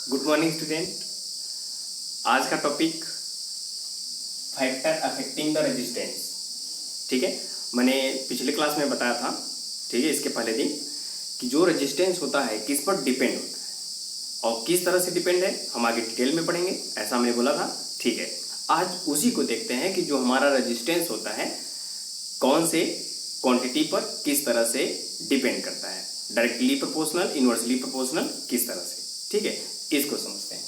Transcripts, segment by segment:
Good morning student. आज का topic factor affecting the resistance. ठीक है, मैंने पिछले क्लास में बताया था, ठीक है, इसके पहले दिन कि जो रेजिस्टेंस होता है किस पर डिपेंड होता है और किस तरह से डिपेंड है हम आगे डिटेल में पढ़ेंगे, ऐसा मैंने बोला था। ठीक है, आज उसी को देखते हैं कि जो हमारा रेजिस्टेंस होता है कौन से क्वांटिटी पर किस तरह से डिपेंड करता है, डायरेक्टली प्रोपोर्शनल, इनवर्सली प्रोपोर्शनल, किस तरह से। ठीक है, इसको समझते हैं।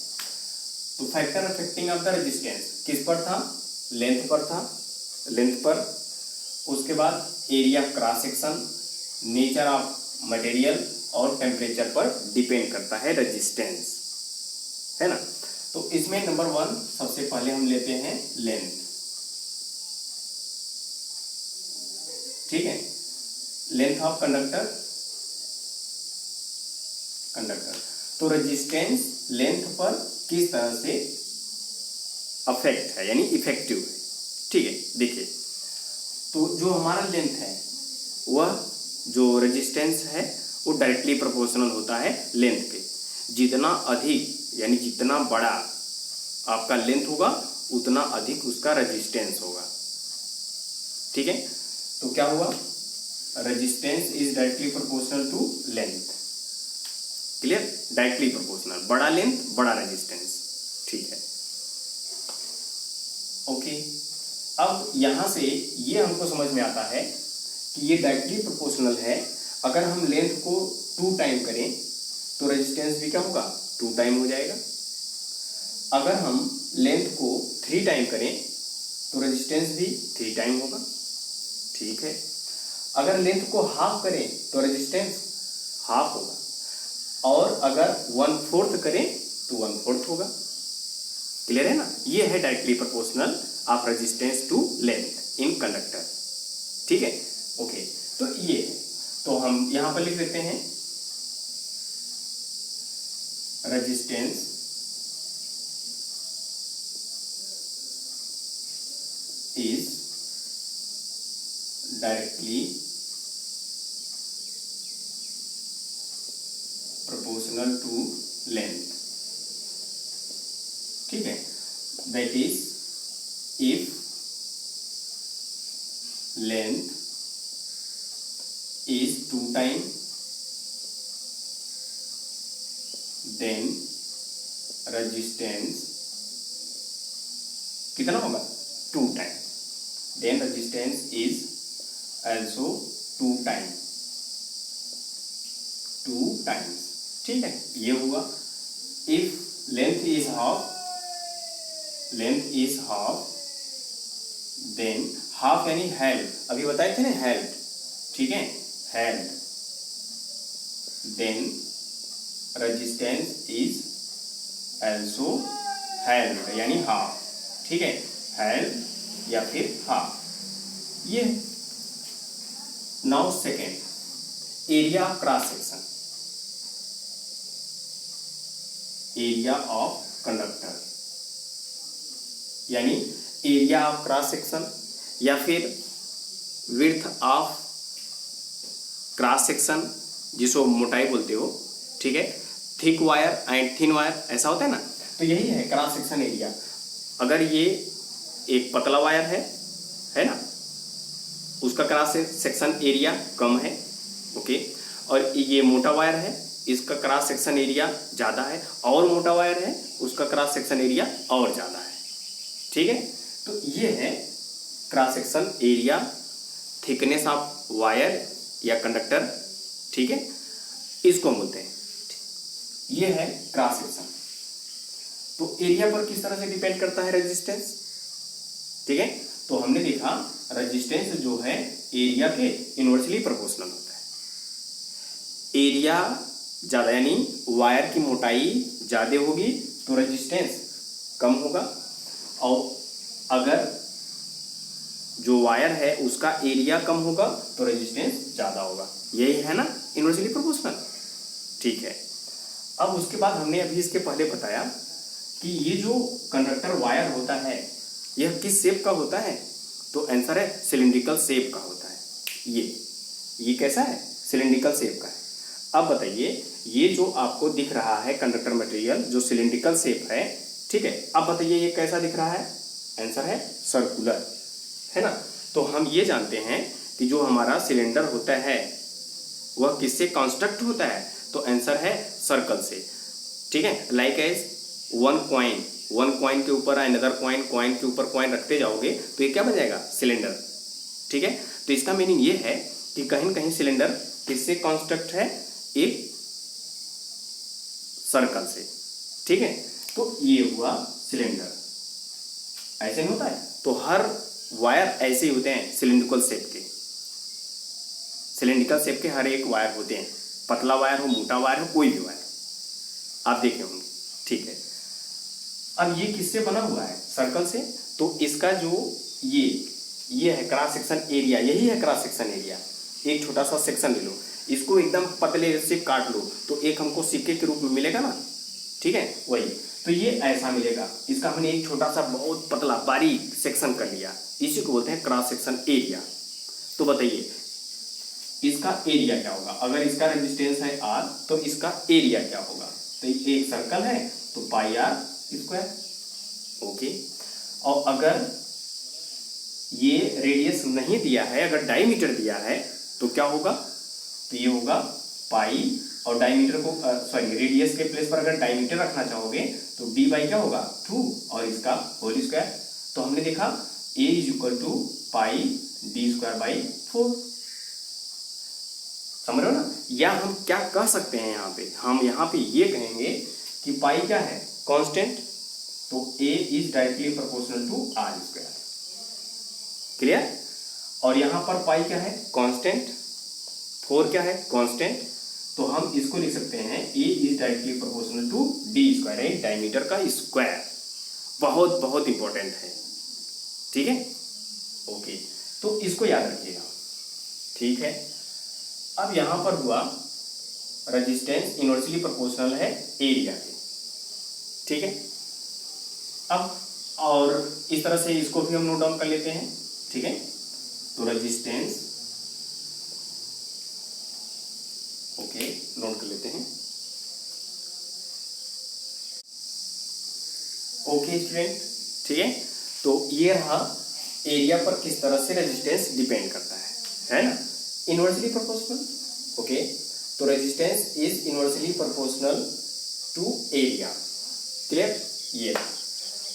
तो factor affecting of the resistance किस पर था? लेंथ पर था, लेंथ पर। उसके बाद area of cross section, nature of material और टेम्परेचर पर डिपेंड करता है रेजिस्टेंस, है ना। तो इसमें नंबर 1 सबसे पहले हम लेते हैं लेंथ। ठीक है, लेंथ ऑफ कंडक्टर। तो रेजिस्टेंस लेंथ पर किस तरह से अफेक्ट है, यानी इफेक्टिव है। ठीक है, देखिए, तो जो हमारा लेंथ है वह जो रेजिस्टेंस है वो डायरेक्टली प्रोपोर्शनल होता है लेंथ पे। जितना अधिक यानी जितना बड़ा आपका लेंथ होगा उतना अधिक उसका रेजिस्टेंस होगा। ठीक है, तो क्या हुआ? Resistance is directly proportional to length. Clear? Directly proportional, बड़ा लेंथ बड़ा रेजिस्टेंस। ठीक है, ओके। अब यहां से ये हमको समझ में आता है कि ये डायरेक्टली प्रोपोर्शनल है। अगर हम लेंथ को 2 टाइम करें तो रेजिस्टेंस भी क्या होगा? 2 टाइम हो जाएगा। अगर हम लेंथ को 3 टाइम करें तो रेजिस्टेंस भी 3 टाइम होगा। ठीक है, अगर लेंथ को हाफ करें तो रेजिस्टेंस हाफ होगा, और अगर 1/4 करें तो 1/4 होगा। क्लियर है ना? ये है directly proportional of resistance to length in conductor. ठीक है, ओके। तो ये है, तो हम यहां पर लिख देते हैं resistance is directly proportional to length. ठीक है, that is if length is 2 time then resistance कितना होगा? 2 time. Then resistance is also 2 times. ठीक है, ये हुआ। If length is half then half यानी हेल्ड, अभी बताए थे ना हेल्ड। ठीक है, halved then resistance is also halved यानी हाफ। ठीक है, हेल्ड या फिर हाफ। ये now second, area of cross section, area of conductor यानी एरिया ऑफ क्रॉस सेक्शन या फिर विड्थ ऑफ क्रॉस सेक्शन, जिसको मोटाई बोलते हो। ठीक है, thick wire and thin wire, ऐसा होता है ना। तो यही है क्रॉस सेक्शन एरिया। अगर ये एक पतला वायर है ना, उसका क्रॉस सेक्शन एरिया कम है, ओके। और ये मोटा वायर है, इसका क्रॉस सेक्शन एरिया ज़्यादा है, और मोटा वायर है उसका क्रॉस सेक्शन एरिया और ज़्यादा है। ठीक है, तो ये है cross section area, thickness of wire या कंडक्टर। ठीक है, इसको बोलते हैं। ये है क्रॉस सेक्शन। तो एरिया पर किस तरह से डिपेंड करता है रेजिस्टेंस? ठीक है, तो हमने देखा रेजिस्टेंस जो है एरिया के इनवर्सली प्रोपोर्शनल होता है। एरिया ज़्यादा यानी वायर की मोटाई ज़्यादा होगी तो रेजिस्टेंस कम होगा, और अगर जो वायर है उसका एरिया कम होगा तो रेजिस्टेंस ज़्यादा होगा। यही है ना इनवर्सली प्रोपोर्शनल। ठीक है, अब उसके बाद हमने अभी इसके पहले बताया कि ये जो कंडक्टर वायर होता है यह किस शेप का होता है? तो आंसर है सिलिंड्रिकल शेप का होता है। ये कैसा है? सिलिंड्रिकल शेप का है। अब बताइए, ये जो आपको दिख रहा है कंडक्टर मटेरियल जो सिलिंड्रिकल शेप है, ठीक है, अब बताइए ये कैसा दिख रहा है? आंसर है सर्कुलर, है ना। तो हम ये जानते हैं कि जो हमारा सिलेंडर होता है वह किससे कंस्ट्रक्ट होता है? तो आंसर है सर्कल से, ठीक है। लाइक एज वन कॉइन के ऊपर अनदर कॉइन के ऊपर कॉइन रखते जाओगे तो ये क्या बन जाएगा? सिलेंडर, ठीक है। तो इसका मीनिंग ये है कि कहीं न कहीं सिलेंडर किससे कंस्ट्रक्ट है? एक सर्कल से, ठीक है। तो ये हुआ सिलेंडर, ऐसे नहीं होता है। तो हर वायर ऐसे ही होते हैं सिलिंड्रिकल शेप के, सिलिंड्रिकल शेप के हर एक वायर होते हैं, पतला वायर हो, मोटा वायर हो, कोई भी वायर आप देखे होंगे, ठीक है। अब ये किससे बना हुआ है? सर्कल से। तो इसका जो ये है क्रॉस सेक्शन एरिया, यही है क्रॉस सेक्शन एरिया। एक छोटा सा सेक्शन ले लो, इसको एकदम पतले से काट लो तो एक हमको सिक्के के रूप में मिलेगा ना, ठीक है, वही। तो ये ऐसा मिलेगा, इसका हमने एक छोटा सा बहुत पतला बारीक सेक्शन कर लिया, इसी को बोलते हैं क्रॉस सेक्शन एरिया। तो बताइए इसका एरिया क्या होगा? अगर इसका रेजिस्टेंस है R तो इसका एरिया क्या होगा? तो एक सर्कल है तो पाई R स्क्वायर, ओके। और अगर ये रेडियस नहीं दिया है, अगर डायमीटर दिया है तो क्या होगा? तो ये होगा पाई, और डायमीटर को सॉरी रेडियस के प्लेस पर अगर डायमीटर रखना चाहोगे तो d बाई क्या होगा? 2, और इसका होल स्क्वायर। तो हमने देखा A is equal to pi d square by 4, समझ रहे हो ना। या हम क्या कह सकते हैं यहाँ पे? हम यहाँ पे ये कहेंगे कि पाई क्या है? कांस्टेंट, तो A is directly proportional to R square, clear. और यहाँ पर पाई क्या है? कांस्टेंट, 4 क्या है? कांस्टेंट। तो हम इसको लिख सकते हैं A is directly proportional to D square, है डायमीटर का स्क्वायर। बहुत बहुत इंपॉर्टेंट है, ठीक है, ओके। तो इसको याद रखिएगा, ठीक है। अब यहां पर हुआ रेजिस्टेंस इनवर्सली प्रोपोर्शनल है एरिया के, ठीक है। अब और इस तरह से इसको भी हम नोट डाउन कर लेते हैं, ठीक है। तो रेजिस्टेंस, ओके, नोट कर लेते हैं, ओके स्टूडेंट, ठीक है। तो ये रहा एरिया पर किस तरह से रेजिस्टेंस डिपेंड करता है ना। Inversely proportional, okay. तो resistance is inversely proportional to area, clear. ये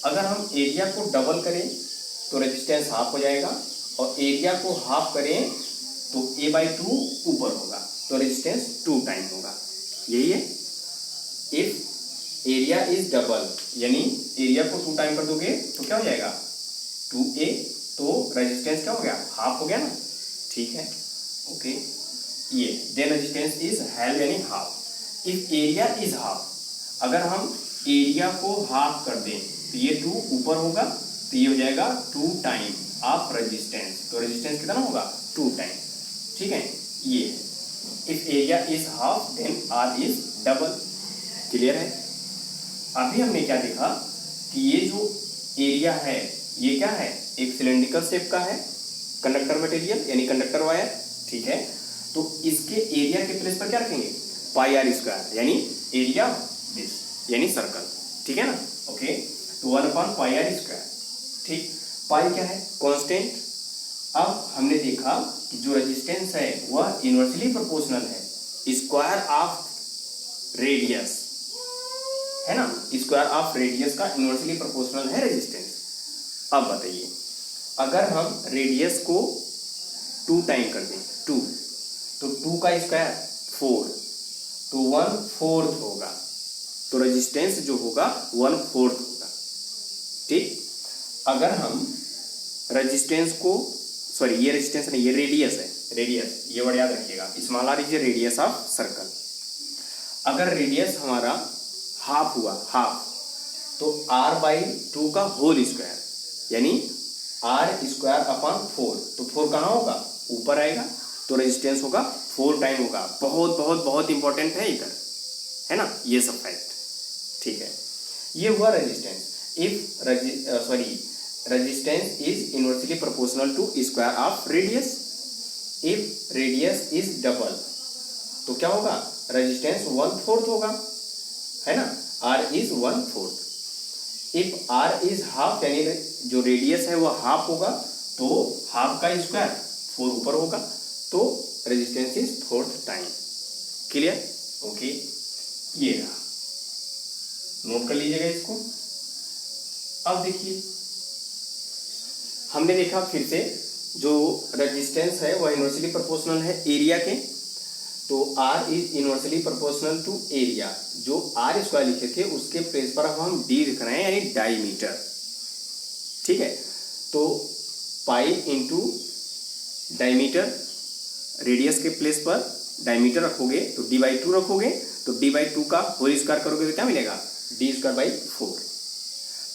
अगर हम एरिया को डबल करें तो रेजिस्टेंस हाफ हो जाएगा, और एरिया को हाफ करें तो A/2 ऊपर होगा, तो रेजिस्टेंस 2 टाइम होगा, यही है। इफ एरिया इज डबल, यानी एरिया को 2 टाइम कर दोगे तो क्या हो जाएगा? 2A, तो रेजिस्टेंस क्या हो गया? हाफ हो गया ना, ठीक है, ओके। ये देन रेजिस्टेंस इज हाफ, यानी half. If area is half, अगर हम एरिया को हाफ कर दें तो ये 2 ऊपर होगा, तो ये हो जाएगा 2 टाइम ऑफ रेजिस्टेंस, तो रेजिस्टेंस कितना होगा? 2 टाइम, ठीक है। ये if area is half then R is double, clear है। अभी हमने क्या देखा कि ये जो एरिया है ये क्या है? एक सिलेंड्रिकल शेप का है कंडक्टर मटेरियल, यानी कंडक्टर वायर, ठीक है। तो इसके एरिया के प्लेस पर क्या रखेंगे? पाई R स्क्वायर, यानी एरिया दिस, यानी सर्कल, ठीक है ना, ओके। तो 1/पाई R स्क्वायर, ठीक। पाई क्या है? कांस्टेंट। अब हमने देखा कि जो रेजिस्टेंस है वह इनवर्सली प्रोपोर्शनल है स्क्वायर ऑफ रेडियस, है ना, स्क्वायर ऑफ रेडियस का इनवर्सली प्रोपोर्शनल है रेजिस्टेंस। अब बताइए अगर हम रेडियस को 2 टाइम कर दें, 2, तो 2 का स्क्वायर 4, तो 1/4 होगा, तो रेजिस्टेंस जो होगा 1/4 होगा, ठीक। अगर हम रेजिस्टेंस को, सॉरी ये रेजिस्टेंस नहीं, ये रेडियस है, रेडियस, ये वर्ड याद रखिएगा, small r is radius of circle. अगर रेडियस हमारा हाफ हुआ, हाफ, तो R/2 का होल स्क्वायर, यानी R²/4, तो 4 कहाँ होगा? ऊपर आएगा, तो रेजिस्टेंस होगा 4 टाइम होगा। बहुत बहुत बहुत इंपॉर्टेंट है इधर, है ना, ये सब फैक्ट, ठीक है। ये हुआ resistance. If resistance is inversely proportional to square of radius. If radius is double, तो क्या होगा, रेजिस्टेंस 1/4 होगा, है ना, r इज 1/4। इफ r इज हाफ, यानी जो रेडियस है वो हाफ होगा, तो हाफ का स्क्वायर 4 ऊपर होगा, तो resistance is 4th time. Clear? Okay, ये रहा, नोट कर लीजिएगा इसको। अब देखिए, हमने देखा फिर से जो रेजिस्टेंस है वह इनवर्सली प्रोपोर्शनल है एरिया के, तो R is inversely proportional to area. जो R स्क्वायर लिखे थे उसके प्लेस पर अब हम D लिख रहे हैं, यानी डायमीटर। ठीक है, तो पाई इंटू डायमीटर, रेडियस के प्लेस पर डायमीटर रखोगे तो D/2 रखोगे, तो D/2 का होल स्क्वायर करोगे तो क्या मिलेगा, D²/4।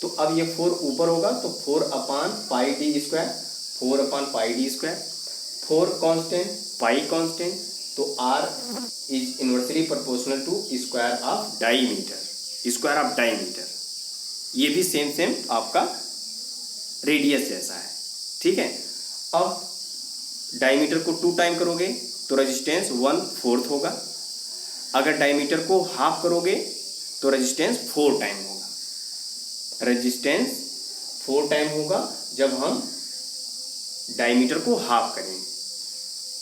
तो अब ये 4 ऊपर होगा, तो 4/πd², 4/πd², 4 constant, pi constant, तो R is inversely proportional to square of diameter, square of diameter. ये भी सेम आपका रेडियस जैसा है। ठीक है, अब डायमीटर को 2 टाइम करोगे तो रेजिस्टेंस 1/4 होगा, अगर डायमीटर को हाफ करोगे तो रेजिस्टेंस 4 टाइम होगा। रेजिस्टेंस 4 टाइम होगा जब हम डायमीटर को हाफ करेंगे,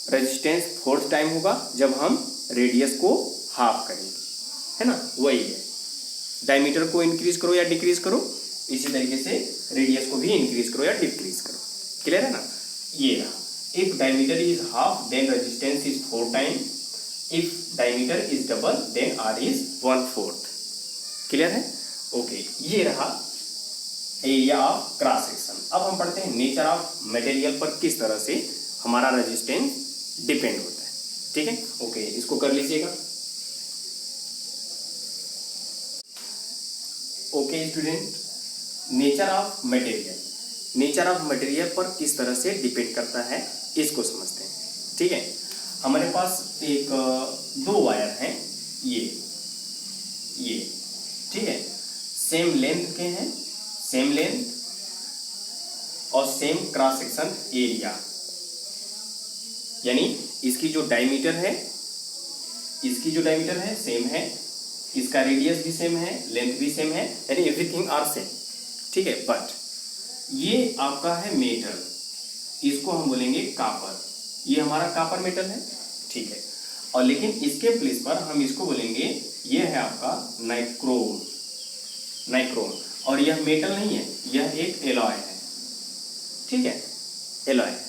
रेजिस्टेंस 4th टाइम होगा जब हम रेडियस को हाफ करेंगे, है ना, वही है। डायमीटर को इंक्रीज करो या डिक्रीज करो, इसी तरीके से रेडियस को भी इंक्रीज करो या डिक्रीज करो। क्लियर है ना? ये रहा, if diameter is half then resistance is 4 time, if diameter is double then R is 1/4। Clear है? ओके, ये रहा एरिया ऑफ क्रॉस सेक्शन। अब हम पढ़ते हैं नेचर ऑफ मटेरियल पर किस तरह से हमारा रेजिस्टेंस डिपेंड होता है। ठीक है, ओके, इसको कर लीजिएगा। Okay student, nature of material, nature of material पर किस तरह से डिपेंड करता है इसको समझते हैं। ठीक है, हमारे पास एक 2 वायर हैं, ये ठीक है, सेम लेंथ के हैं, सेम लेंथ और सेम क्रॉस सेक्शन एरिया, यानी इसकी जो डायमीटर है सेम है, इसका रेडियस भी सेम है, लेंथ भी सेम है, यानी एवरीथिंग आर सेम। ठीक है, बट ये आपका है मेटल, इसको हम बोलेंगे कॉपर, ये हमारा कॉपर मेटल है। ठीक है, और लेकिन इसके प्लेस पर हम इसको बोलेंगे, ये है आपका नाइक्रोम, और यह मेटल नहीं है, यह एक एलॉय है। ठीक है, एलॉय है।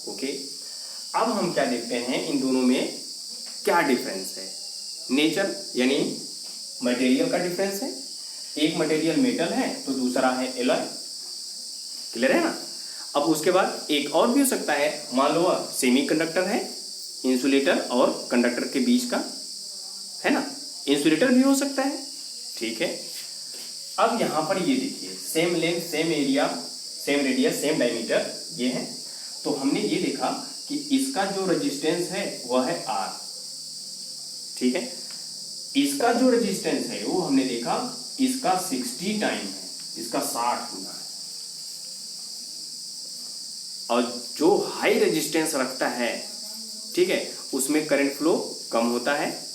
ओके, अब हम क्या देखते हैं, इन दोनों में क्या डिफरेंस है। नेचर यानी मटेरियल का डिफरेंस है, एक मटेरियल मेटल है तो दूसरा है एलॉय। क्लियर है ना? अब उसके बाद एक और भी हो सकता है, मान लो सेमीकंडक्टर है, इंसुलेटर और कंडक्टर के बीच का, है ना, इंसुलेटर भी हो सकता है। ठीक है, अब यहां पर ये देखिए, same length, same area, same radius, same diameter, ये है। तो हमने ये देखा कि इसका जो रेजिस्टेंस है वह है R। ठीक है, इसका जो रेजिस्टेंस है वो हमने देखा, इसका 60 टाइम है, इसका 60 गुना है। और जो हाई रेजिस्टेंस रखता है, ठीक है, उसमें करंट फ्लो कम होता है,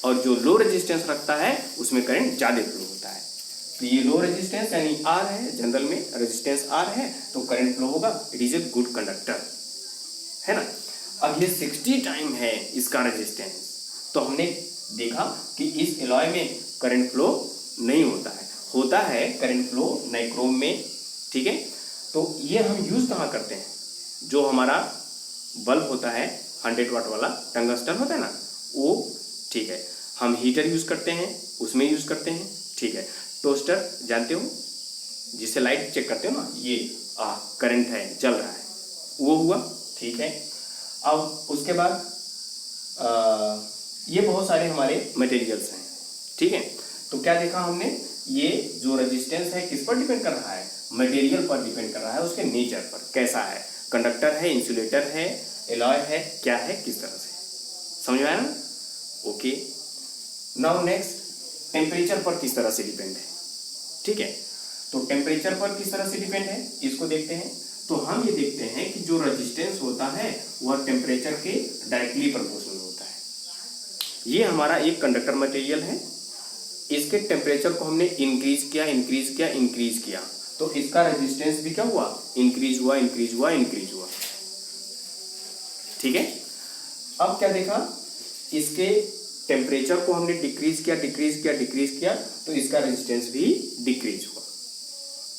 और जो लो रेजिस्टेंस रखता है उसमें करंट ज्यादा फ्लो होता है। तो ये लो रेजिस्टेंस यानी R है, जनरल में रेजिस्टेंस R है तो करंट फ्लो होगा, it is a good conductor, है ना। अब ये 60 टाइम है इसका रेजिस्टेंस, तो हमने देखा कि इस एलॉय में करंट फ्लो नहीं होता है करंट फ्लो नाइक्रोम में। ठीक है, तो ये हम यूज कहाँ करते हैं, जो हमारा बल्ब होता है 100 वाट वाला टंगस्टन होता है ना, वो, ठीक है, हम हीटर यूज करते हैं, उसमें यूज करते हैं। ठीक है, टोस्टर जानते हो, जिससे लाइट चेक करते हो ना, ये करंट है, जल रहा है, वो हुआ। ठीक है, अब उसके बाद ये बहुत सारे हमारे मटेरियल्स हैं। ठीक है, तो क्या देखा हमने, ये जो रेजिस्टेंस है किस पर डिपेंड कर रहा है, मटेरियल पर डिपेंड कर रहा है, उसके नेचर पर, कैसा है, कंडक्टर है, इंसुलेटर है, एलॉय है, क्या है, किस तरह से, समझ में आया ना? ओके, नाउ नेक्स्ट, टेम्परेचर पर किस तरह से डिपेंड है। ठीक है, तो टेम्परेचर पर किस तरह से डिपेंड है इसको देखते हैं। तो हम ये देखते हैं कि जो रेजिस्टेंस होता है वह टेम्परेचर के डायरेक्टली प्रोपोर्शनल होता है। ये हमारा एक कंडक्टर मटेरियल है, इसके टेम्परेचर को हमने इंक्रीज किया इंक्रीज किया इंक्रीज किया, तो इसका रेजिस्टेंस भी क्या हुआ, इंक्रीज हुआ इंक्रीज हुआ इंक्रीज हुआ। ठीक है, अब क्या देखा, इसके टेम्परेचर को हमने डिक्रीज किया डिक्रीज किया डिक्रीज किया, तो इसका रेजिस्टेंस भी डिक्रीज हुआ।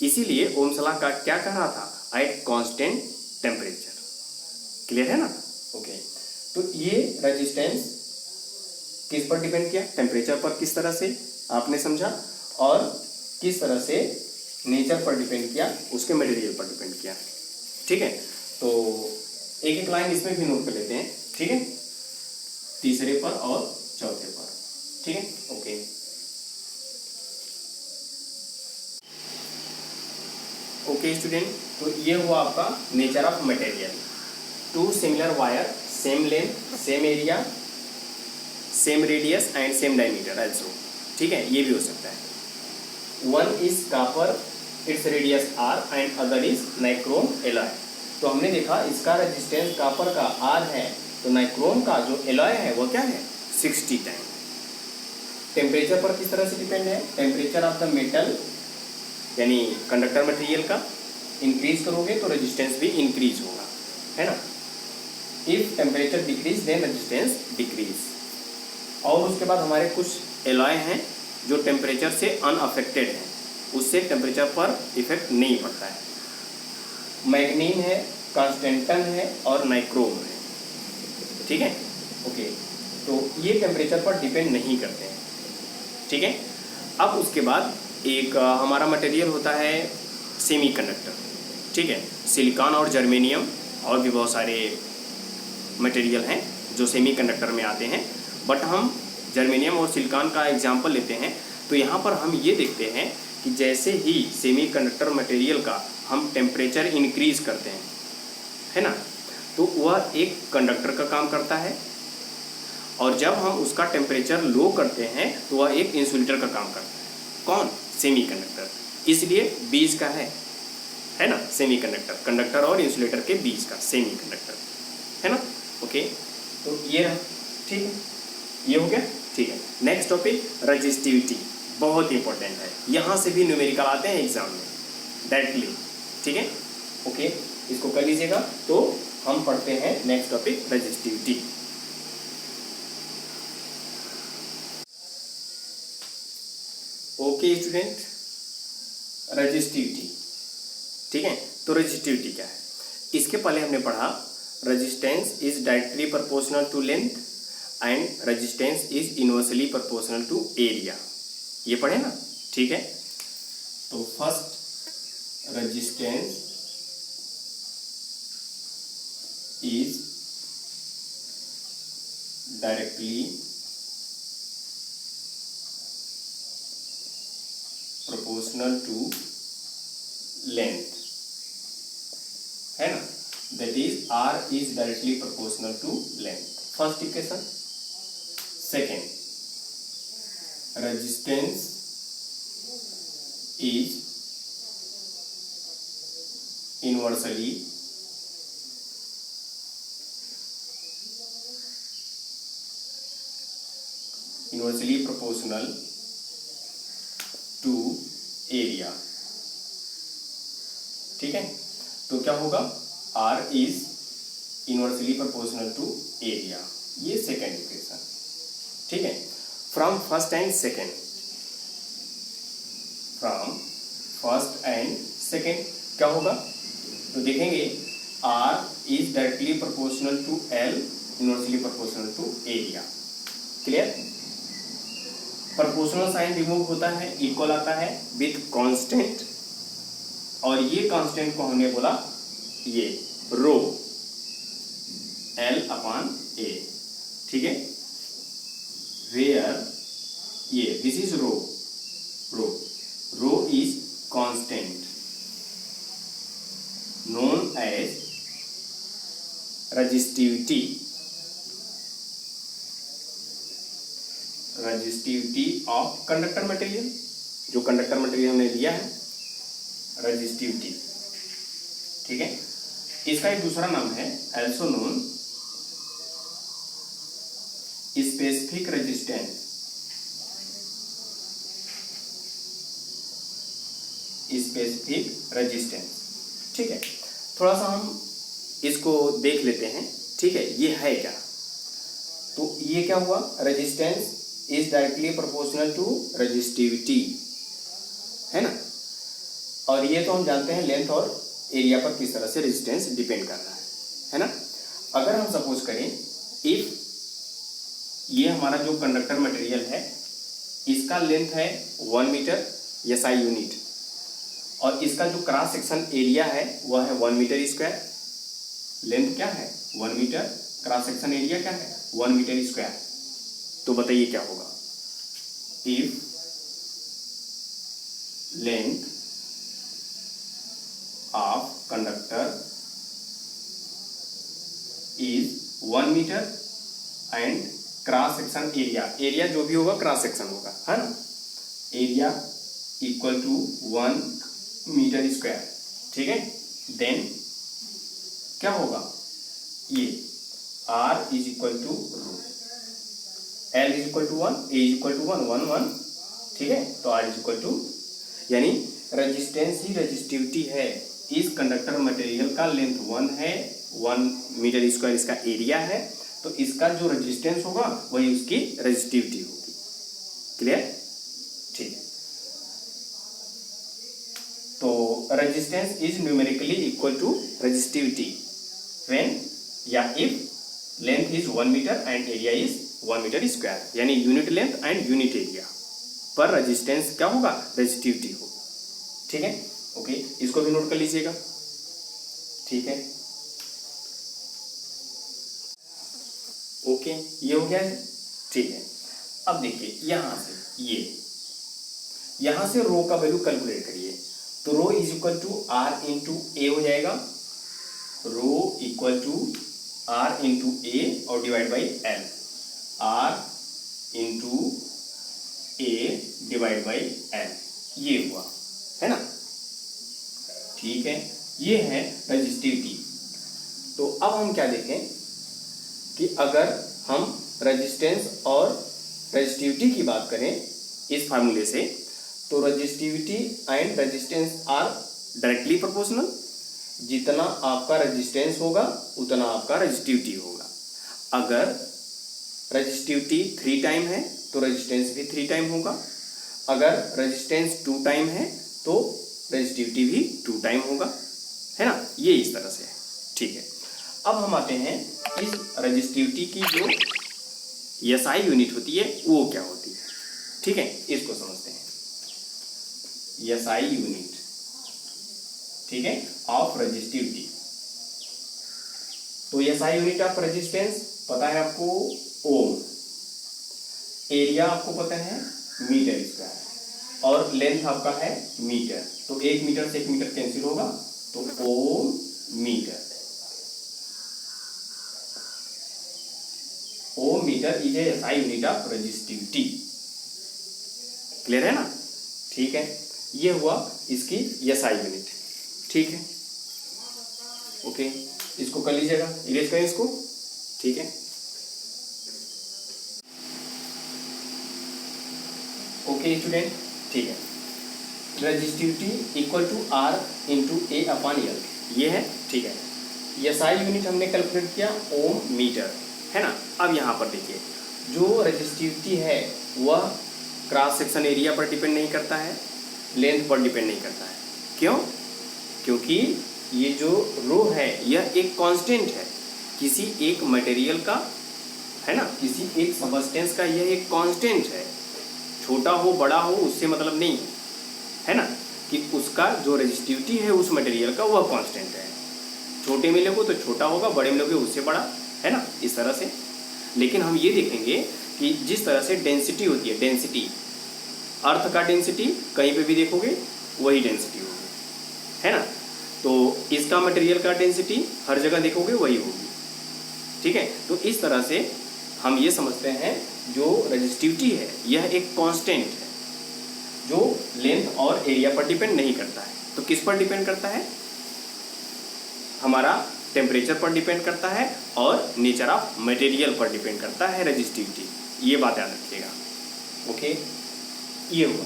इसीलिए ओम्स लॉ का क्या कह रहा था, एट कांस्टेंट टेम्परेचर। क्लियर है ना? ओके, तो ये रेजिस्टेंस किस पर डिपेंड किया, टेम्परेचर पर किस तरह से आपने समझा, और किस तरह से नेचर पर डिपेंड किया, उसके मटेरियल पर डिपेंड किया। ठीक है, तो एक एक लाइन इसमें भी नोट कर लेते हैं। ठीक है, तीसरे पर और चौथे पर। ठीक है, ओके। ओके स्टूडेंट, तो ये हुआ आपका nature of material. Two similar wire, same length, same area, same radius and same diameter also. ठीक है, ये भी हो सकता है। One is copper, it's radius R and other is nichrome alloy. तो हमने देखा इसका रेजिस्टेंस कॉपर का आर है, तो नाइक्रोम का जो एलॉय है वो क्या है, 60 टाइम। टेम्परेचर पर किस तरह से डिपेंड है, टेम्परेचर ऑफ द मेटल यानी कंडक्टर मटेरियल का इंक्रीज करोगे तो रेजिस्टेंस भी इंक्रीज होगा, है ना। If temperature decrease then resistance decrease. और उसके बाद हमारे कुछ एलॉय हैं जो टेम्परेचर से अनअफेक्टेड हैं, उससे टेम्परेचर पर इफेक्ट नहीं पड़ता है। मैग्नीन है, कांस्टेंटन है और नाइक्रोम है। ठीक है, ओके, तो ये टेम्परेचर पर डिपेंड नहीं करते हैं। ठीक है, अब उसके बाद एक हमारा मटेरियल होता है सेमीकंडक्टर। ठीक है, सिलिकॉन और जर्मेनियम और भी बहुत सारे मटेरियल हैं जो सेमीकंडक्टर में आते हैं, बट हम जर्मेनियम और सिलिकॉन का एग्जांपल लेते हैं। तो यहाँ पर हम ये देखते हैं कि जैसे ही सेमीकंडक्टर मटेरियल का हम टेम्परेचर इंक्रीज करते हैं, है ना, तो वह एक कंडक्टर का काम करता है, और जब हम उसका टेम्परेचर लो करते हैं तो वह एक इंसुलेटर का काम करता है। कौन, सेमीकंडक्टर। इसलिए बीच का है ना, सेमीकंडक्टर, कंडक्टर और इंसुलेटर के बीच का सेमीकंडक्टर, है ना। ओके, तो ये रहा। ठीक है, ये हो गया। ठीक है, नेक्स्ट टॉपिक रेजिस्टिविटी, बहुत इंपॉर्टेंट है, यहाँ से भी न्यूमेरिकल आते हैं एग्जाम में डायरेक्टली। ठीक है, ओके, इसको कर लीजिएगा। तो हम पढ़ते हैं next topic resistivity. Okay student, resistivity. ठीक है, तो रेजिस्टिविटी क्या है, इसके पहले हमने पढ़ा resistance is directly proportional to length and resistance is inversely proportional to area, ये पढ़े ना। ठीक है, तो first resistance is directly proportional to length, है ना, that is R is directly proportional to length. First equation. Second, resistance is inversely proportional to area. ठीक है, तो क्या होगा, R is inversely proportional to area, ये सेकेंड इक्वेशन। ठीक है, from first and second, from first and second क्या होगा, तो देखेंगे R is directly proportional to L, inversely proportional to area. Clear, proportional sign remove होता है, इक्वल आता है विथ कांस्टेंट, और ये कांस्टेंट को हमने बोला ये रो, L अपॉन A। ठीक है, वेयर ये this is rho, rho is constant known as resistivity of conductor material, जो कंडक्टर मटेरियल हमने लिया है, रेजिस्टिविटी। ठीक है, इसका एक दूसरा नाम है, also known specific resistance, specific resistance. ठीक है, थोड़ा सा हम इसको देख लेते हैं। ठीक है, ये है क्या? तो ये क्या हुआ? Resistance is directly proportional to resistivity, है ना। और ये तो हम जानते हैं लेंथ और एरिया पर किस तरह से रेजिस्टेंस डिपेंड कर रहा है ना। अगर हम सपोज करें इफ ये हमारा जो कंडक्टर मटेरियल है इसका लेंथ है 1 मीटर SI यूनिट, और इसका जो क्रॉस सेक्शन एरिया है वह है 1 मीटर स्क्वायर। लेंथ क्या है? 1 मीटर, क्रॉस सेक्शन एरिया क्या है? 1 मीटर स्क्वायर। तो बताइए क्या होगा? If length of conductor is 1 metre and cross section area जो भी होगा क्रॉस सेक्शन होगा, है ना। Area equal to 1 metre square. ठीक है, देन क्या होगा? ये R is equal to rho, L is equal to 1, A is equal to 1, 1 1। ठीक है, तो R इज इक्वल टू, यानी रेजिस्टेंस ही रेजिस्टिविटी है। इस कंडक्टर मटेरियल का लेंथ 1 है, 1 मीटर स्क्वायर इसका एरिया है, तो इसका जो रेजिस्टेंस होगा वही उसकी रेजिस्टिविटी होगी। क्लियर? ठीक है, तो resistance is numerically equal to resistivity when या if length is 1 metre and area is 1 metre square, यानी unit length and unit area पर रेजिस्टेंस क्या होगा? रेजिस्टिविटी होगी। ठीक है, ओके, इसको भी नोट कर लीजिएगा। ठीक है, ओके, ये हो गया है। ठीक है, अब देखिए यहां से रो का वैल्यू कैलकुलेट करिए। तो rho is equal to R into A हो जाएगा, rho equal to R into A और divide by L, R into A divide by L, ये हुआ, है ना। ठीक है, ये है रेजिस्टिविटी। तो अब हम क्या देखें कि अगर हम रेजिस्टेंस और रेजिस्टिविटी की बात करें इस फार्मूले से, तो resistivity and resistance R directly proportional. जितना आपका रेजिस्टेंस होगा उतना आपका रेजिस्टिविटी होगा। अगर रेजिस्टिविटी 3 टाइम है तो रेजिस्टेंस भी 3 टाइम होगा। अगर रेजिस्टेंस 2 टाइम है तो रेजिस्टिविटी भी 2 टाइम होगा, है ना। ये इस तरह से है। ठीक है, अब हम आते हैं इस रेजिस्टिविटी की जो SI यूनिट होती है वो क्या होती है। ठीक है, इसको समझते हैं। SI यूनिट, ठीक है, ऑफ रेजिस्टिविटी। तो SI यूनिट ऑफ रेजिस्टेंस पता है आपको ओम, एरिया आपको पता है मीटर स्क्वायर, और लेंथ आपका है मीटर। तो 1 मीटर से 1 मीटर कैंसिल होगा, तो ohm metre. Ohm metre is a SI unit of resistivity. Clear है ना। ठीक है, ये हुआ इसकी SI यूनिट। ठीक है, ओके, इसको कर लीजिएगा, इरेज करें इसको। ठीक है, ओके स्टूडेंट। ठीक है, resistivity equal to R into A upon L, ये है। ठीक है, SI यूनिट हमने कैलकुलेट किया ओम मीटर, है ना। अब यहाँ पर देखिए, जो रेजिस्टिविटी है वह क्रॉस सेक्शन एरिया पर डिपेंड नहीं करता है, लेंथ पर डिपेंड नहीं करता है। क्यों? क्योंकि ये जो रो है यह एक कांस्टेंट है किसी एक मटेरियल का, है ना, किसी एक सबस्टेंस का। यह एक कांस्टेंट है, छोटा हो बड़ा हो उससे मतलब नहीं है ना, कि उसका जो रेजिस्टिविटी है उस मटेरियल का वह कांस्टेंट है। छोटे में लोगे तो छोटा होगा, बड़े में लोगे उससे बड़ा, है ना, इस तरह से। लेकिन हम ये देखेंगे कि जिस तरह से डेंसिटी होती है, डेंसिटी, अर्थ का डेंसिटी कहीं पे भी देखोगे वही डेंसिटी होगी, है ना। तो इसका मटेरियल का डेंसिटी हर जगह देखोगे वही होगी। ठीक है, तो इस तरह से हम ये समझते हैं जो रेजिस्टिविटी है यह एक कांस्टेंट है जो लेंथ और एरिया पर डिपेंड नहीं करता है। तो किस पर डिपेंड करता है? हमारा टेम्परेचर पर डिपेंड करता है और नेचर ऑफ मटेरियल पर डिपेंड करता है रेजिस्टिविटी, ये बात याद रखिएगा। ओके, ये हुआ।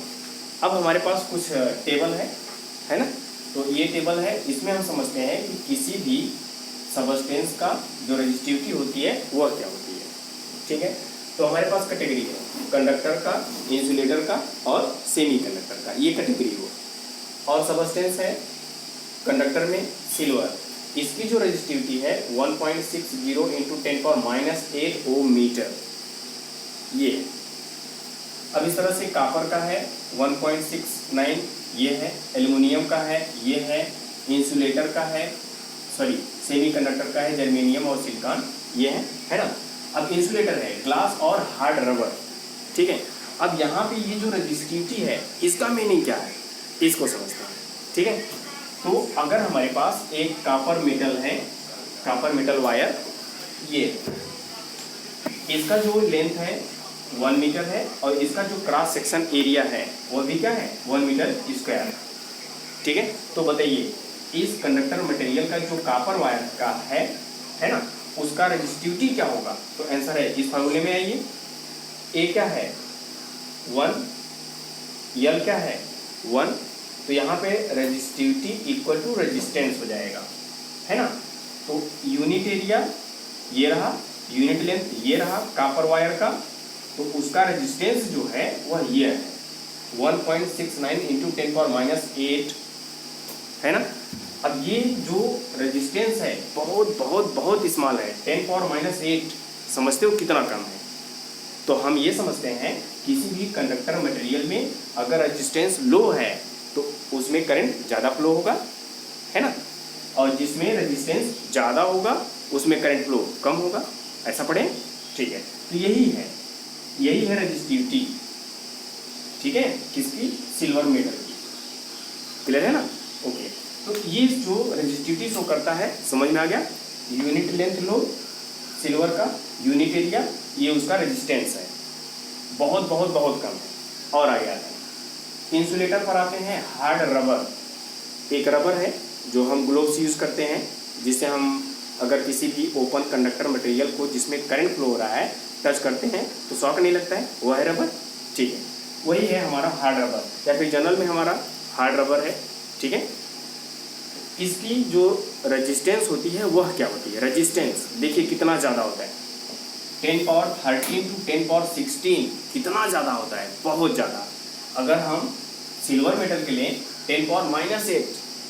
अब हमारे पास कुछ टेबल है ना, तो ये टेबल है, इसमें हम समझते हैं कि किसी भी सबस्टेंस का जो रेजिस्टिविटी होती है वह क्या होती है। ठीक है, तो हमारे पास कैटेगरी है कंडक्टर का, इंसुलेटर का और सेमी कंडक्टर का, ये कैटेगरी हो। और सबस्टेंस है कंडक्टर में सिल्वर, इसकी जो रेजिस्टिविटी है 1.60 × 10⁻⁸ ओम मीटर, ये है। अब इस तरह से कॉपर का है 1.69, ये है। एल्युमिनियम का है, ये है। इंसुलेटर का है, सॉरी सेमी कंडक्टर का है जर्मेनियम और सिलिकॉन, ये है ना। अब इंसुलेटर है ग्लास और हार्ड रबर। ठीक है, अब यहाँ पे ये जो रेजिस्टिविटी है इसका मीनिंग क्या है, इसको समझते हैं। ठीक है, तो अगर हमारे पास एक कॉपर मेटल है, कॉपर मेटल वायर, ये इसका जो लेंथ है 1 मीटर है और इसका जो क्रॉस सेक्शन एरिया है वो भी क्या है 1 मीटर स्क्वायर। ठीक है, तो बताइए इस कंडक्टर मटेरियल का जो कॉपर वायर का है ना, उसका रेजिस्टिविटी क्या होगा। तो आंसर है इस फार्मूले में आइए, ए क्या है 1, यल क्या है 1, तो यहाँ पे रेजिस्टिविटी इक्वल टू रेजिस्टेंस हो जाएगा, है ना। तो यूनिट एरिया ये रहा, यूनिट लेंथ ये रहा कॉपर वायर का, तो उसका रेजिस्टेंस जो है वह ये है 1.69 × 10⁻⁸, है ना। अब ये जो रेजिस्टेंस है बहुत बहुत बहुत स्मॉल है, 10⁻⁸, समझते हो कितना कम है। तो हम ये समझते हैं किसी भी कंडक्टर मटेरियल में अगर रेजिस्टेंस लो है तो उसमें करंट ज़्यादा फ्लो होगा, है ना, और जिसमें रेजिस्टेंस ज़्यादा होगा उसमें करंट फ्लो कम होगा। ऐसा पढ़े, ठीक है। तो यही है रेजिस्टिविटी, ठीक है, किसकी, सिल्वर मेटल की। क्लियर है ना। ओके, तो ये जो रेजिस्टिविटी शो करता है समझ में आ गया। यूनिट लेंथ लो सिल्वर का, यूनिट एरिया, ये उसका रेजिस्टेंस है, बहुत बहुत बहुत कम है। और आगे आता है इंसुलेटर पर आते हैं, हार्ड रबर। एक रबर है जो हम ग्लोव्स यूज़ करते हैं, जिससे हम अगर किसी भी ओपन कंडक्टर मटेरियल को जिसमें करंट फ्लो हो रहा है टच करते हैं तो शॉक नहीं लगता है, वह है रबर। ठीक है, वही है हमारा हार्ड रबर, या फिर जनरल में हमारा हार्ड रबर है। ठीक है, इसकी जो रेजिस्टेंस होती है वह क्या होती है, रेजिस्टेंस देखिए कितना ज़्यादा होता है, 10⁻13 × 10⁻16, कितना ज़्यादा होता है, बहुत ज़्यादा। अगर हम सिल्वर मेटल के लिए 10⁻−8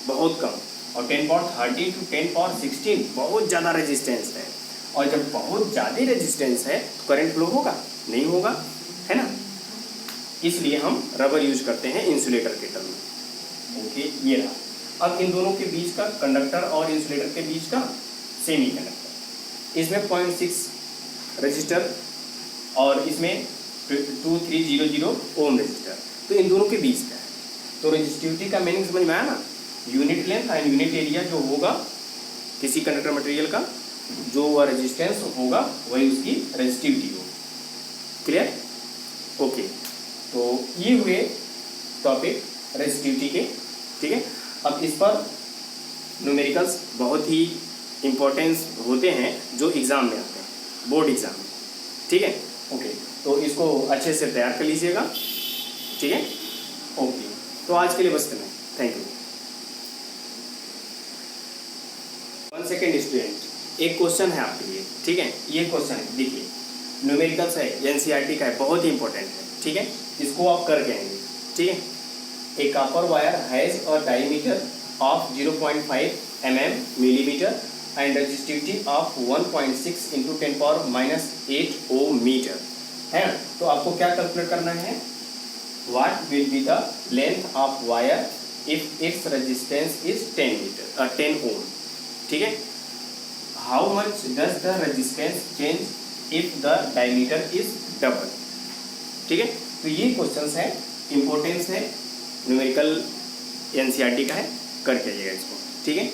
बहुत कम, और 10⁻13 × 10⁻16 बहुत ज़्यादा रेजिस्टेंस है। और जब बहुत ज़्यादा रेजिस्टेंस है तो करंट फ्लो होगा, नहीं होगा, है ना। इसलिए हम रबर यूज करते हैं इंसुलेटर के टर्म में। ओके, ये रहा। अब इन दोनों के बीच का, कंडक्टर और इंसुलेटर के बीच का सेमी कंडक्टर, इसमें 0.6 रजिस्टर और इसमें 2300 ओम रजिस्टर, तो इन दोनों के बीच का है। तो रेजिस्टिविटी का मीनिंग समझ में आया ना, unit length and unit area जो होगा किसी कंडक्टर मटेरियल का, जो वह रेजिस्टेंस होगा वही उसकी रेजिस्टिविटी होगी। Clear, okay. तो ये हुए टॉपिक रेजिस्टिविटी के। ठीक है, अब इस पर न्यूमेरिकल्स बहुत ही इम्पोर्टेंस होते हैं जो एग्ज़ाम में आते हैं, बोर्ड एग्ज़ाम में। ठीक है, ओके, तो इसको अच्छे से तैयार कर लीजिएगा। ठीक है, ओके, तो आज के लिए बस इतना, थैंक यू। 1 सेकेंड स्टूडेंट, एक क्वेश्चन है आपके लिए। ठीक है, ये क्वेश्चन है, देखिए न्यूमेरिकल्स है, एनसीईआरटी का है, बहुत ही इंपॉर्टेंट है। ठीक है, इसको आप करके आएंगे। ठीक है, A copper wire has a diameter of 0.5 mm and resistivity of 1.6 × 10⁻⁸ ohm meter, है ना। तो आपको क्या कैलकुलेट करना है, what will be the length of wire if its resistance is 10 ohm। ठीक है, how much does the resistance change if the diameter is double। ठीक है, तो ये क्वेश्चंस है, इंपॉर्टेंस है, न्यूमेरिकल एनसीईआरटी का है, करके आइएगा इसको। ठीक है।